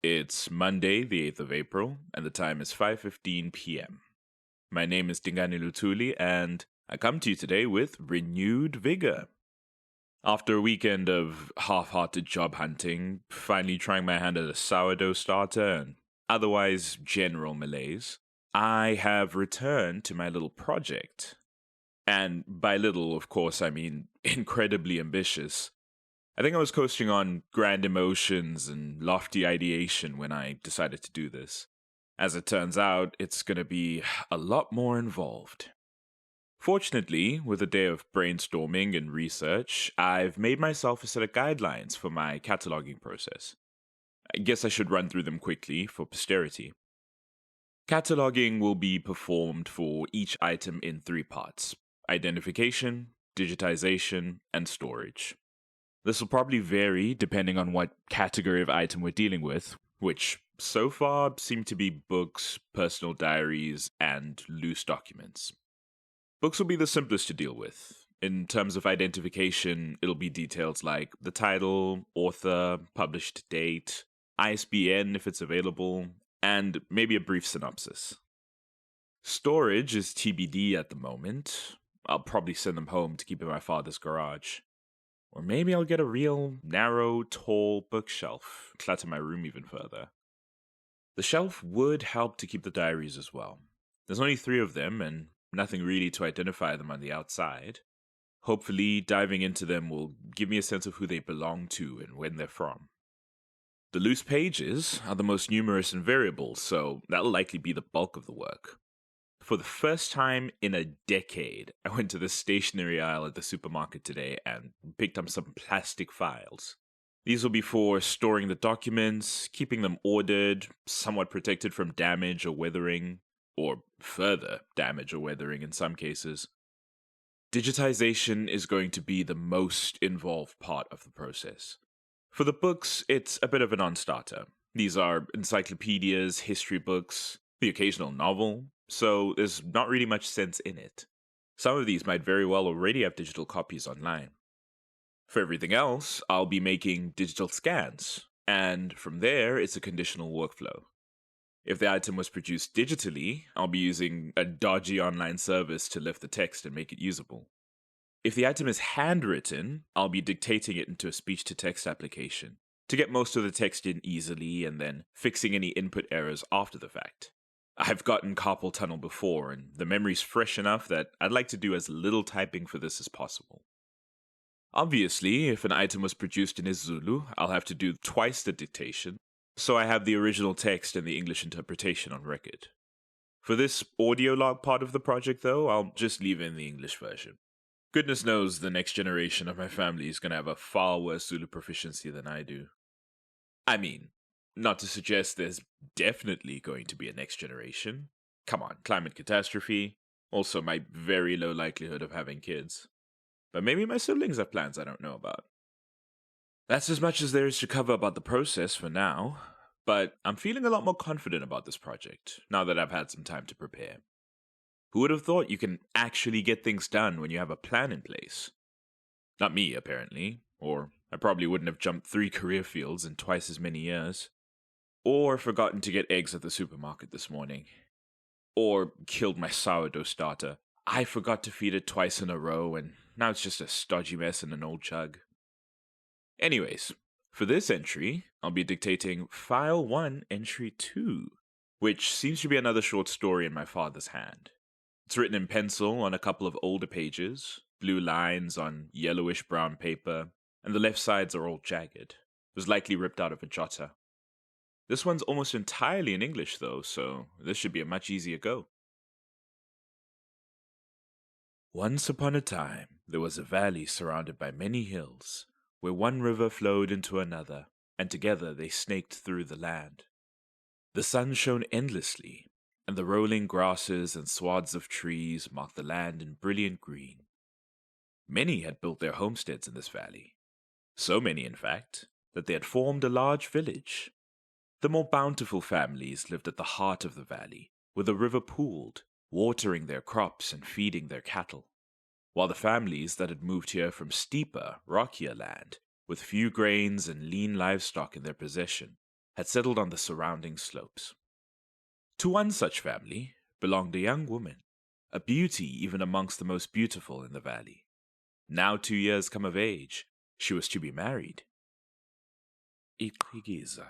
It's Monday, the 8th of April, and the time is 5:15 p.m. My name is Dingane, and I come to you today with renewed vigor. After a weekend of half-hearted job hunting, finally trying my hand at a sourdough starter and otherwise general malaise, I have returned to my little project. And by little, of course, I mean incredibly ambitious. I think I was coasting on grand emotions and lofty ideation when I decided to do this. As it turns out, it's going to be a lot more involved. Fortunately, with a day of brainstorming and research, I've made myself a set of guidelines for my cataloging process. I guess I should run through them quickly for posterity. Cataloging will be performed for each item in three parts: identification, digitization, and storage. This will probably vary depending on what category of item we're dealing with, which so far seem to be books, personal diaries, and loose documents. Books will be the simplest to deal with. In terms of identification, it'll be details like the title, author, published date, ISBN if it's available, and maybe a brief synopsis. Storage is TBD at the moment. I'll probably send them home to keep in my father's garage. Or maybe I'll get a real, narrow, tall bookshelf, clutter my room even further. The shelf would help to keep the diaries as well. There's only 3 of them, and nothing really to identify them on the outside. Hopefully, diving into them will give me a sense of who they belong to and when they're from. The loose pages are the most numerous and variable, so that'll likely be the bulk of the work. For the first time in a decade, I went to the stationery aisle at the supermarket today and picked up some plastic files. These will be for storing the documents, keeping them ordered, somewhat protected from damage or weathering, or further damage or weathering in some cases. Digitization is going to be the most involved part of the process. For the books, it's a bit of a non-starter. These are encyclopedias, history books, the occasional novel, so there's not really much sense in it. Some of these might very well already have digital copies online. For everything else, I'll be making digital scans, and from there, it's a conditional workflow. If the item was produced digitally, I'll be using a dodgy online service to lift the text and make it usable. If the item is handwritten, I'll be dictating it into a speech-to-text application to get most of the text in easily and then fixing any input errors after the fact. I've gotten carpal tunnel before, and the memory's fresh enough that I'd like to do as little typing for this as possible. Obviously, if an item was produced in Zulu, I'll have to do twice the dictation, so I have the original text and the English interpretation on record. For this audio log part of the project, though, I'll just leave in the English version. Goodness knows the next generation of my family is going to have a far worse Zulu proficiency than I do. I mean, not to suggest there's definitely going to be a next generation. Come on, climate catastrophe. Also, my very low likelihood of having kids. But maybe my siblings have plans I don't know about. That's as much as there is to cover about the process for now. But I'm feeling a lot more confident about this project, now that I've had some time to prepare. Who would have thought you can actually get things done when you have a plan in place? Not me, apparently. Or I probably wouldn't have jumped 3 career fields in twice as many years. Or forgotten to get eggs at the supermarket this morning. Or killed my sourdough starter. I forgot to feed it twice in a row, and now it's just a stodgy mess in an old jug. Anyways, for this entry, I'll be dictating File 1, Entry 2, which seems to be another short story in my father's hand. It's written in pencil on a couple of older pages, blue lines on yellowish-brown paper, and the left sides are all jagged. It was likely ripped out of a jotter. This one's almost entirely in English, though, so this should be a much easier go. Once upon a time, there was a valley surrounded by many hills, where one river flowed into another, and together they snaked through the land. The sun shone endlessly, and the rolling grasses and swaths of trees marked the land in brilliant green. Many had built their homesteads in this valley. So many, in fact, that they had formed a large village. The more bountiful families lived at the heart of the valley, where the river pooled, watering their crops and feeding their cattle, while the families that had moved here from steeper, rockier land, with few grains and lean livestock in their possession, had settled on the surrounding slopes. To one such family belonged a young woman, a beauty even amongst the most beautiful in the valley. Now 2 years come of age, she was to be married. Iqigiza.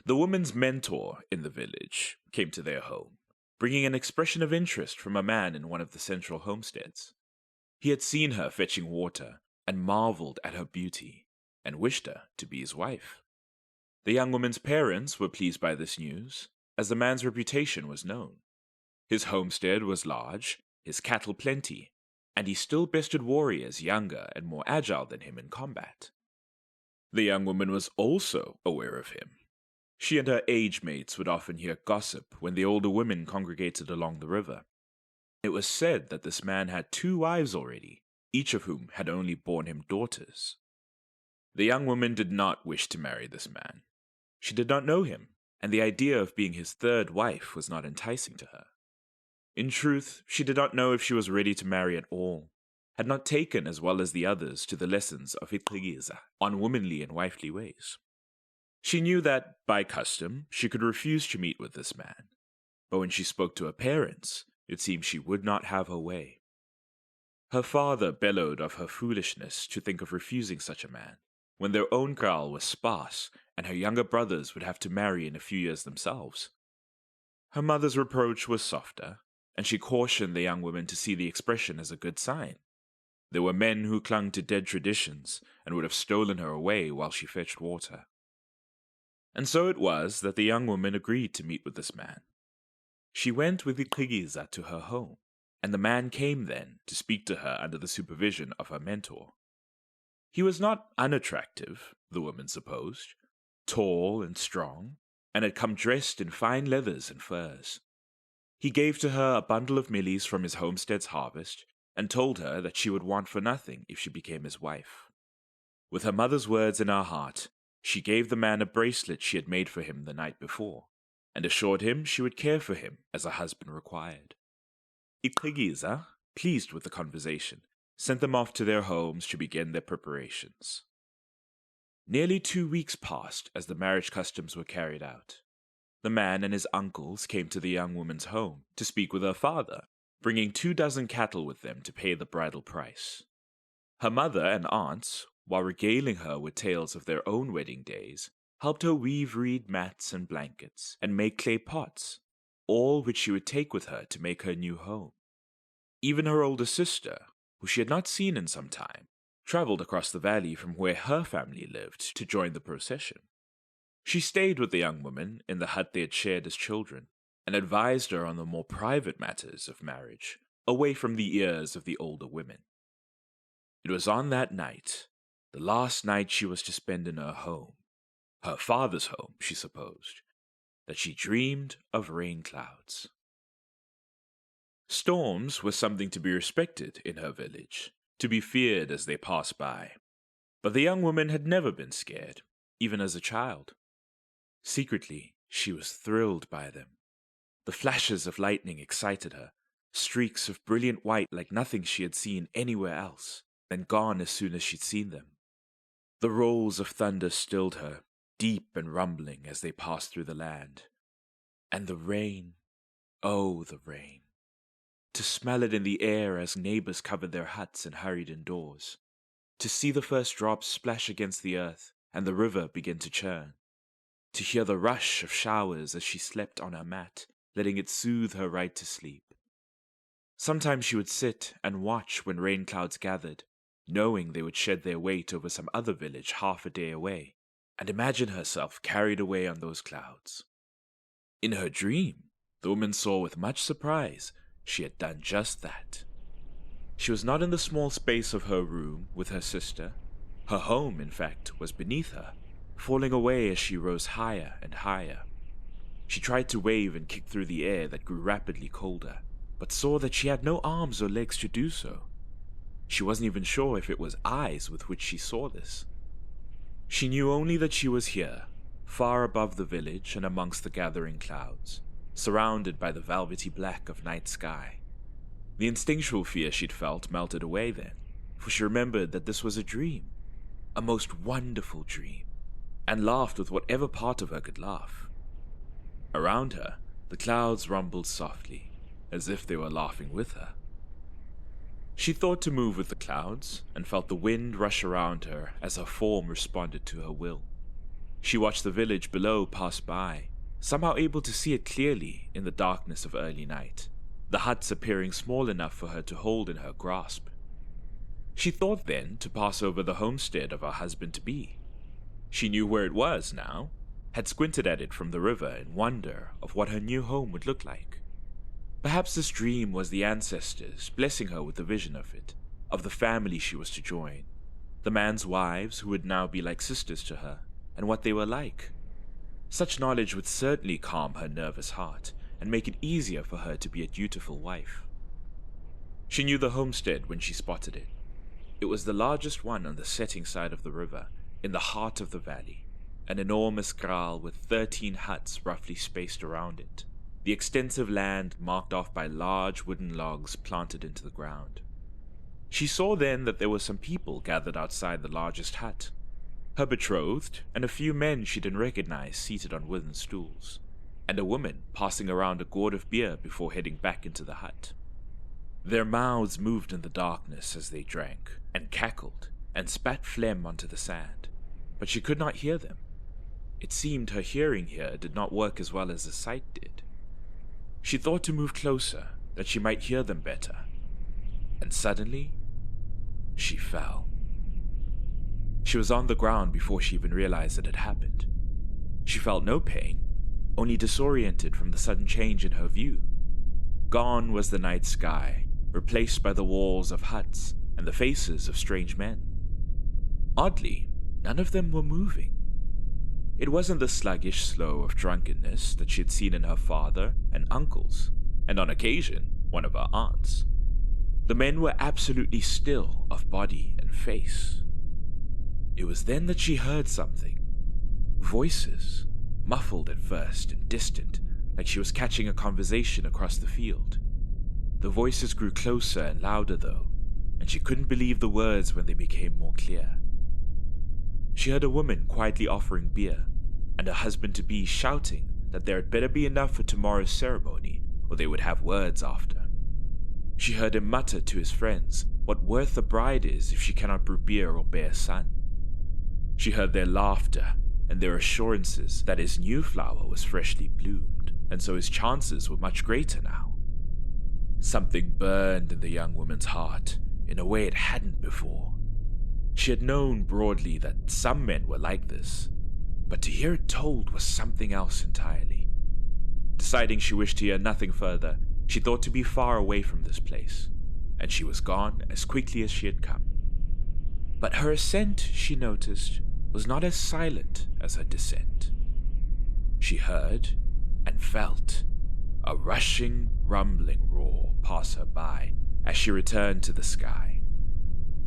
The woman's mentor in the village came to their home, bringing an expression of interest from a man in one of the central homesteads. He had seen her fetching water and marveled at her beauty, and wished her to be his wife. The young woman's parents were pleased by this news, as the man's reputation was known. His homestead was large, his cattle plenty, and he still bested warriors younger and more agile than him in combat. The young woman was also aware of him. She and her age mates would often hear gossip when the older women congregated along the river. It was said that this man had 2 wives already, each of whom had only borne him daughters. The young woman did not wish to marry this man. She did not know him, and the idea of being his 3rd wife was not enticing to her. In truth, she did not know if she was ready to marry at all, had not taken as well as the others to the lessons of Iqigiza on womanly and wifely ways. She knew that, by custom, she could refuse to meet with this man, but when she spoke to her parents, it seemed she would not have her way. Her father bellowed of her foolishness to think of refusing such a man, when their own kraal was sparse and her younger brothers would have to marry in a few years themselves. Her mother's reproach was softer, and she cautioned the young woman to see the expression as a good sign. There were men who clung to dead traditions and would have stolen her away while she fetched water. And so it was that the young woman agreed to meet with this man. She went with Iqigiza to her home, and the man came then to speak to her under the supervision of her mentor. He was not unattractive, the woman supposed, tall and strong, and had come dressed in fine leathers and furs. He gave to her a bundle of millies from his homestead's harvest, and told her that she would want for nothing if she became his wife. With her mother's words in her heart, she gave the man a bracelet she had made for him the night before, and assured him she would care for him as a husband required. Iqigiza, pleased with the conversation, sent them off to their homes to begin their preparations. Nearly 2 weeks passed as the marriage customs were carried out. The man and his uncles came to the young woman's home to speak with her father, bringing 24 cattle with them to pay the bridal price. Her mother and aunts, while regaling her with tales of their own wedding days, helped her weave reed mats and blankets, and make clay pots, all which she would take with her to make her new home. Even her older sister, who she had not seen in some time, traveled across the valley from where her family lived to join the procession. She stayed with the young woman in the hut they had shared as children, and advised her on the more private matters of marriage, away from the ears of the older women. It was on that night, the last night she was to spend in her home, her father's home, she supposed, that she dreamed of Rainclouds. Storms were something to be respected in her village, to be feared as they passed by, but the young woman had never been scared, even as a child. Secretly, she was thrilled by them. The flashes of lightning excited her, streaks of brilliant white like nothing she had seen anywhere else, then gone as soon as she'd seen them. The rolls of thunder stilled her, deep and rumbling as they passed through the land. And the rain, oh, the rain. To smell it in the air as neighbors covered their huts and hurried indoors. To see the first drops splash against the earth and the river begin to churn. To hear the rush of showers as she slept on her mat, letting it soothe her right to sleep. Sometimes she would sit and watch when rain clouds gathered, knowing they would shed their weight over some other village half a day away, and imagine herself carried away on those clouds. In her dream, the woman saw with much surprise she had done just that. She was not in the small space of her room with her sister. Her home, in fact, was beneath her, falling away as she rose higher and higher. She tried to wave and kick through the air that grew rapidly colder, but saw that she had no arms or legs to do so. She wasn't even sure if it was eyes with which she saw this. She knew only that she was here, far above the village and amongst the gathering clouds, surrounded by the velvety black of night sky. The instinctual fear she'd felt melted away then, for she remembered that this was a dream, a most wonderful dream, and laughed with whatever part of her could laugh. Around her, the clouds rumbled softly, as if they were laughing with her. She thought to move with the clouds, and felt the wind rush around her as her form responded to her will. She watched the village below pass by, somehow able to see it clearly in the darkness of early night, the huts appearing small enough for her to hold in her grasp. She thought then to pass over the homestead of her husband-to-be. She knew where it was now, had squinted at it from the river in wonder of what her new home would look like. Perhaps this dream was the ancestors blessing her with the vision of it, of the family she was to join, the man's wives who would now be like sisters to her, and what they were like. Such knowledge would certainly calm her nervous heart and make it easier for her to be a dutiful wife. She knew the homestead when she spotted it. It was the largest one on the setting side of the river, in the heart of the valley, an enormous kraal with 13 huts roughly spaced around it, the extensive land marked off by large wooden logs planted into the ground. She saw then that there were some people gathered outside the largest hut, her betrothed and a few men she didn't recognize seated on wooden stools, and a woman passing around a gourd of beer before heading back into the hut. Their mouths moved in the darkness as they drank, and cackled, and spat phlegm onto the sand, but she could not hear them. It seemed her hearing here did not work as well as the sight did. She thought to move closer, that she might hear them better, and suddenly, she fell. She was on the ground before she even realized it had happened. She felt no pain, only disoriented from the sudden change in her view. Gone was the night sky, replaced by the walls of huts and the faces of strange men. Oddly, none of them were moving. It wasn't the sluggish slow of drunkenness that she had seen in her father and uncles, and on occasion, one of her aunts. The men were absolutely still of body and face. It was then that she heard something. Voices, muffled at first and distant, like she was catching a conversation across the field. The voices grew closer and louder though, and she couldn't believe the words when they became more clear. She heard a woman quietly offering beer, and her husband-to-be shouting that there had better be enough for tomorrow's ceremony, or they would have words after. She heard him mutter to his friends what worth a bride is if she cannot brew beer or bear a son. She heard their laughter and their assurances that his new flower was freshly bloomed, and so his chances were much greater now. Something burned in the young woman's heart in a way it hadn't before. She had known broadly that some men were like this, but to hear it told was something else entirely. Deciding she wished to hear nothing further, she thought to be far away from this place, and she was gone as quickly as she had come. But her ascent, she noticed, was not as silent as her descent. She heard and felt a rushing, rumbling roar pass her by as she returned to the sky.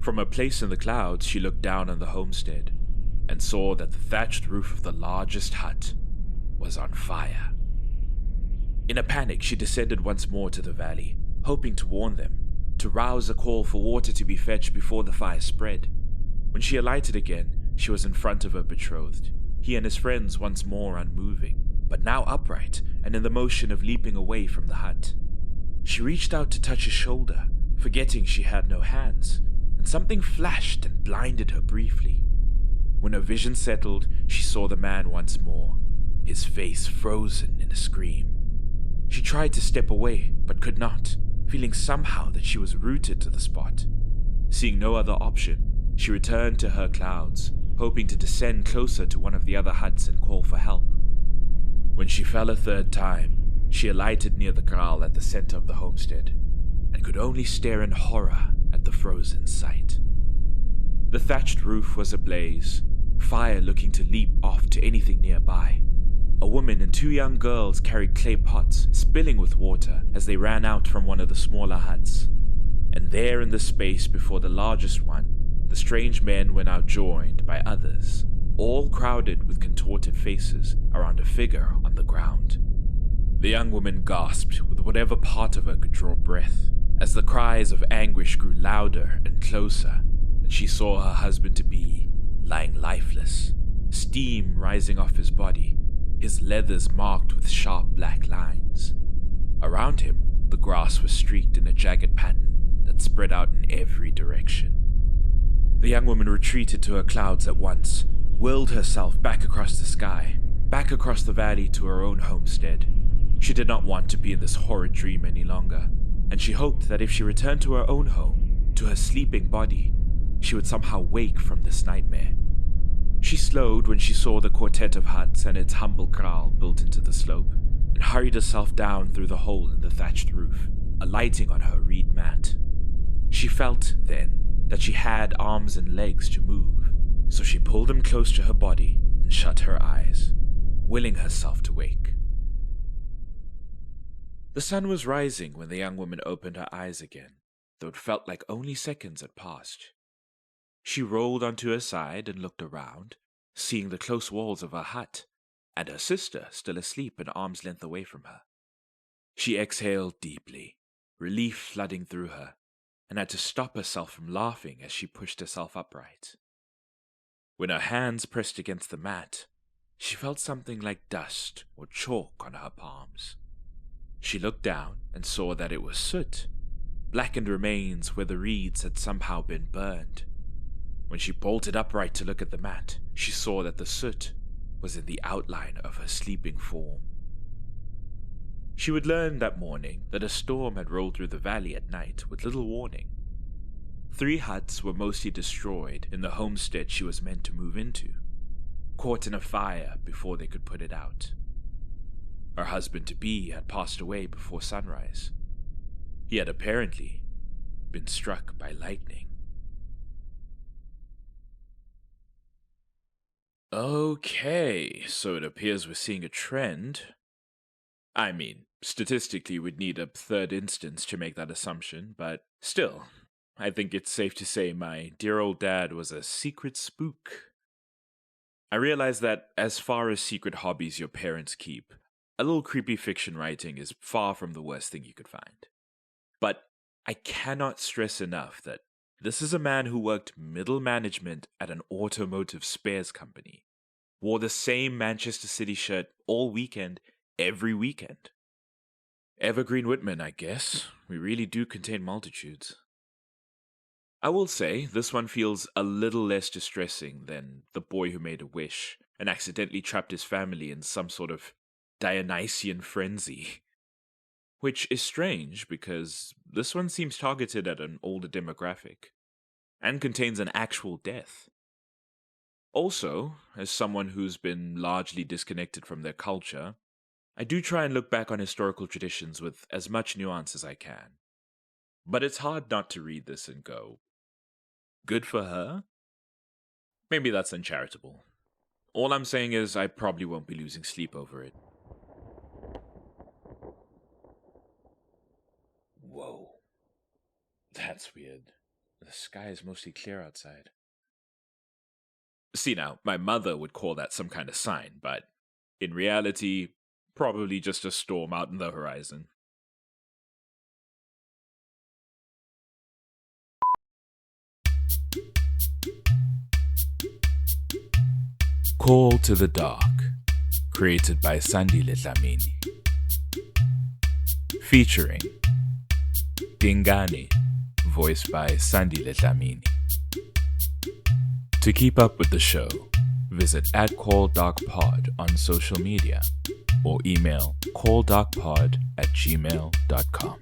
From her place in the clouds, she looked down on the homestead and saw that the thatched roof of the largest hut was on fire. In a panic, she descended once more to the valley, hoping to warn them, to rouse a call for water to be fetched before the fire spread. When she alighted again, she was in front of her betrothed, he and his friends once more unmoving, but now upright and in the motion of leaping away from the hut. She reached out to touch his shoulder, forgetting she had no hands, and something flashed and blinded her briefly. When her vision settled, she saw the man once more, his face frozen in a scream. She tried to step away, but could not, feeling somehow that she was rooted to the spot. Seeing no other option, she returned to her clouds, hoping to descend closer to one of the other huts and call for help. When she fell a third time, she alighted near the kraal at the center of the homestead, and could only stare in horror at the frozen sight. The thatched roof was ablaze, fire looking to leap off to anything nearby. A woman and two young girls carried clay pots, spilling with water as they ran out from one of the smaller huts. And there in the space before the largest one, the strange men were now joined by others, all crowded with contorted faces around a figure on the ground. The young woman gasped with whatever part of her could draw breath, as the cries of anguish grew louder and closer, and she saw her husband-to-be lying lifeless, steam rising off his body, his leathers marked with sharp black lines. Around him, the grass was streaked in a jagged pattern that spread out in every direction. The young woman retreated to her clouds at once, whirled herself back across the sky, back across the valley to her own homestead. She did not want to be in this horrid dream any longer, and she hoped that if she returned to her own home, to her sleeping body, she would somehow wake from this nightmare. She slowed when she saw the quartet of huts and its humble kraal built into the slope, and hurried herself down through the hole in the thatched roof, alighting on her reed mat. She felt, then, that she had arms and legs to move, so she pulled them close to her body and shut her eyes, willing herself to wake. The sun was rising when the young woman opened her eyes again, though it felt like only seconds had passed. She rolled onto her side and looked around, seeing the close walls of her hut, and her sister still asleep an arm's length away from her. She exhaled deeply, relief flooding through her, and had to stop herself from laughing as she pushed herself upright. When her hands pressed against the mat, she felt something like dust or chalk on her palms. She looked down and saw that it was soot, blackened remains where the reeds had somehow been burned. When she bolted upright to look at the mat, she saw that the soot was in the outline of her sleeping form. She would learn that morning that a storm had rolled through the valley at night with little warning. 3 huts were mostly destroyed in the homestead she was meant to move into, caught in a fire before they could put it out. Her husband-to-be had passed away before sunrise. He had apparently been struck by lightning. Okay, so it appears we're seeing a trend. I mean, statistically we'd need a third instance to make that assumption, but still, I think it's safe to say my dear old dad was a secret spook. I realize that as far as secret hobbies your parents keep, a little creepy fiction writing is far from the worst thing you could find. But I cannot stress enough that this is a man who worked middle management at an automotive spares company, wore the same Manchester City shirt all weekend, every weekend. Evergreen Whitman, I guess. We really do contain multitudes. I will say, this one feels a little less distressing than The Boy Who Made a Wish and accidentally trapped his family in some sort of Dionysian frenzy. Which is strange because this one seems targeted at an older demographic and contains an actual death. Also, as someone who's been largely disconnected from their culture, I do try and look back on historical traditions with as much nuance as I can. But it's hard not to read this and go, good for her? Maybe that's uncharitable. All I'm saying is I probably won't be losing sleep over it. Whoa. That's weird. The sky is mostly clear outside. See now, my mother would call that some kind of sign, but in reality, probably just a storm out in the horizon. Call to the Dark, created by Sandile Dlamini. Featuring Dingane, voiced by Sandile Dlamini. To keep up with the show, visit @CallDarkPod on social media or email calldarkpod@gmail.com.